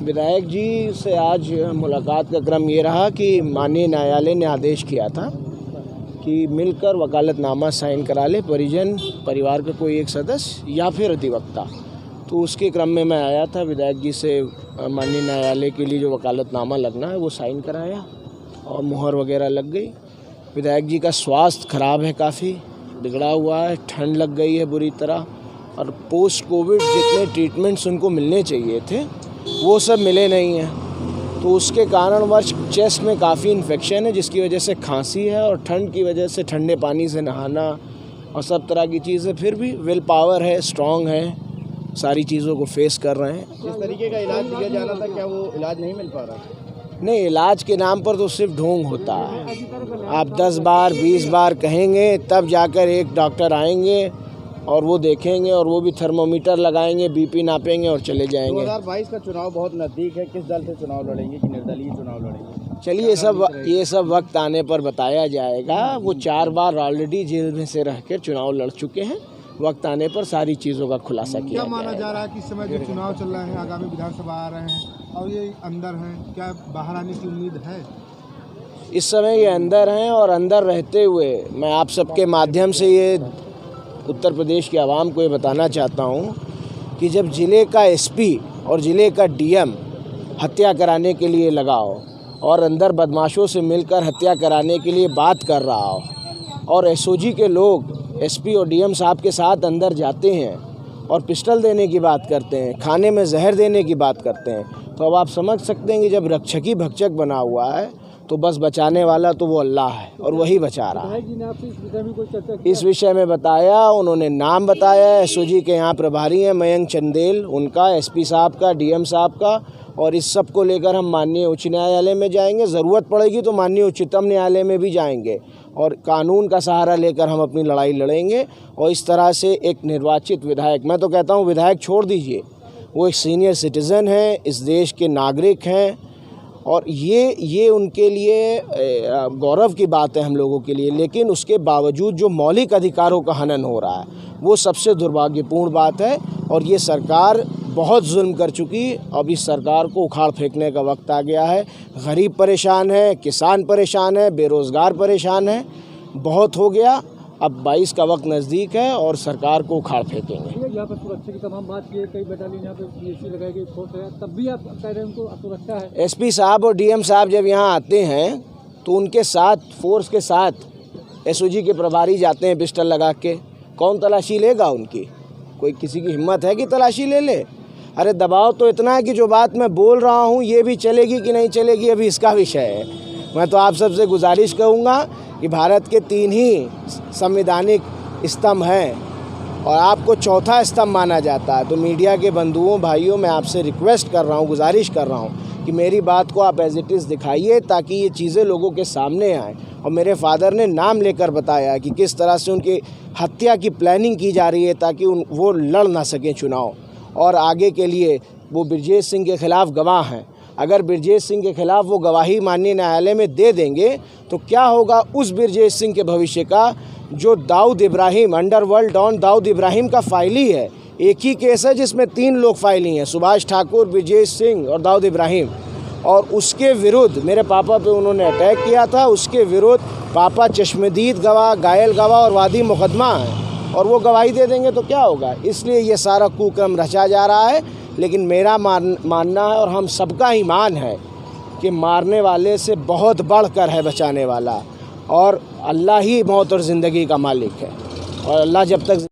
विधायक जी से आज मुलाकात का क्रम ये रहा कि माननीय न्यायालय ने आदेश किया था कि मिलकर वकालतनामा साइन करा ले परिजन परिवार का कोई एक सदस्य या फिर अधिवक्ता। तो उसके क्रम में मैं आया था, विधायक जी से माननीय न्यायालय के लिए जो वकालतनामा लगना है वो साइन कराया और मुहर वगैरह लग गई। विधायक जी का स्वास्थ्य खराब है, काफ़ी बिगड़ा हुआ है, ठंड लग गई है बुरी तरह, और पोस्ट कोविड जितने ट्रीटमेंट्स उनको मिलने चाहिए थे वो सब मिले नहीं हैं। तो उसके कारणवश चेस्ट में काफ़ी इन्फेक्शन है, जिसकी वजह से खांसी है, और ठंड की वजह से ठंडे पानी से नहाना और सब तरह की चीज़ें। फिर भी विल पावर है, स्ट्रॉन्ग है, सारी चीज़ों को फेस कर रहे हैं। जिस तरीके का इलाज दिया जाना था, क्या वो इलाज नहीं मिल पा रहा? नहीं, इलाज के नाम पर तो सिर्फ ढोंग होता है। आप 10 बार 20 बार कहेंगे तब जाकर एक डॉक्टर आएंगे और वो देखेंगे, और वो भी थर्मोमीटर लगाएंगे, बीपी नापेंगे और चले जाएंगे। 2022 का चुनाव बहुत नज़दीक है, किस दल से चुनाव लड़ेंगे कि निर्दलीय चुनाव लड़ेंगे? चलिए ये सब वक्त आने पर बताया जाएगा। वो 4 बार ऑलरेडी जेल में से रहकर चुनाव लड़ चुके हैं। वक्त आने पर सारी चीज़ों का खुलासा किया क्या माना जा रहा है कि इस समय जो चुनाव चल रहे हैं, आगामी विधानसभा आ रहे हैं और ये अंदर हैं, क्या बाहर आने की उम्मीद है? इस समय ये अंदर हैं, और अंदर रहते हुए मैं आप सबके माध्यम से ये उत्तर प्रदेश की आवाम को ये बताना चाहता हूँ कि जब ज़िले का एसपी और ज़िले का डीएम हत्या कराने के लिए लगा हो और अंदर बदमाशों से मिलकर हत्या कराने के लिए बात कर रहा हो, और एसओजी के लोग एसपी और डीएम साहब के साथ अंदर जाते हैं और पिस्टल देने की बात करते हैं, खाने में जहर देने की बात करते हैं, तो अब आप समझ सकते हैं कि जब रक्षकी भक्षक बना हुआ है तो बस बचाने वाला तो वो अल्लाह है, और वही बचा रहा है। इस विषय में बताया, उन्होंने नाम बताया। एसओजी के यहाँ प्रभारी हैं मयंक चंदेल, उनका, एसपी साहब का, डीएम साहब का, और इस सब को लेकर हम माननीय उच्च न्यायालय में जाएंगे। ज़रूरत पड़ेगी तो माननीय उच्चतम न्यायालय में भी जाएंगे, और कानून का सहारा लेकर हम अपनी लड़ाई लड़ेंगे। और इस तरह से एक निर्वाचित विधायक, मैं तो कहता हूँ विधायक छोड़ दीजिए, वो एक सीनियर सिटीज़न है, इस देश के नागरिक हैं, और ये उनके लिए गौरव की बात है हम लोगों के लिए। लेकिन उसके बावजूद जो मौलिक अधिकारों का हनन हो रहा है वो सबसे दुर्भाग्यपूर्ण बात है, और ये सरकार बहुत जुल्म कर चुकी। अब इस सरकार को उखाड़ फेंकने का वक्त आ गया है। गरीब परेशान है, किसान परेशान है, बेरोज़गार परेशान है, बहुत हो गया। अब 22 का वक्त नज़दीक है और सरकार को उखाड़ फेंकेंगे। यहाँ पर सुरक्षा की तमाम बात की है, कई बटालियन यहाँ पे पीएसी लगाई गई, फोर्स है, तब भी आप कह रहे हैं उनको सुरक्षा है। एसपी साहब और डीएम साहब जब यहाँ आते हैं तो उनके साथ, फोर्स के साथ एसओजी के प्रभारी जाते हैं पिस्टल लगा के। कौन तलाशी लेगा उनकी? कोई किसी की हिम्मत है कि तलाशी ले ले? अरे दबाव तो इतना है कि जो बात मैं बोल रहा हूँ ये भी चलेगी कि नहीं चलेगी, अभी इसका विषय है। मैं तो आप सबसे गुजारिश करूँगा कि भारत के 3 ही संवैधानिक स्तंभ हैं और आपको चौथा स्तंभ माना जाता है। तो मीडिया के बंधुओं भाइयों, मैं आपसे रिक्वेस्ट कर रहा हूँ, गुजारिश कर रहा हूँ कि मेरी बात को आप एज इट इज़ दिखाइए, ताकि ये चीज़ें लोगों के सामने आएँ। और मेरे फादर ने नाम लेकर बताया कि किस तरह से उनकी हत्या की प्लानिंग की जा रही है ताकि वो लड़ ना सकें चुनाव, और आगे के लिए वो ब्रजेश सिंह के खिलाफ़ गवाह हैं। अगर ब्रजेश सिंह के खिलाफ़ वो गवाही माननीय न्यायालय में दे देंगे तो क्या होगा उस ब्रजेश सिंह के भविष्य का, जो दाऊद इब्राहिम, अंडरवर्ल्ड डॉन दाऊद इब्राहिम का फाइली है। एक ही केस है जिसमें 3 लोग फाइली हैं, सुभाष ठाकुर, ब्रजेश सिंह और दाऊद इब्राहिम, और उसके विरुद्ध मेरे पापा पे उन्होंने अटैक किया था। उसके विरुद्ध पापा चश्मदीद गवाह, घायल गवाह और वादी मुकदमा है, और वो गवाही दे देंगे तो क्या होगा। इसलिए ये सारा कुक्रम रचा जा रहा है। लेकिन मेरा मानना है, और हम सबका ईमान है, कि मारने वाले से बहुत बढ़कर है बचाने वाला, और अल्लाह ही मौत और ज़िंदगी का मालिक है, और अल्लाह जब तक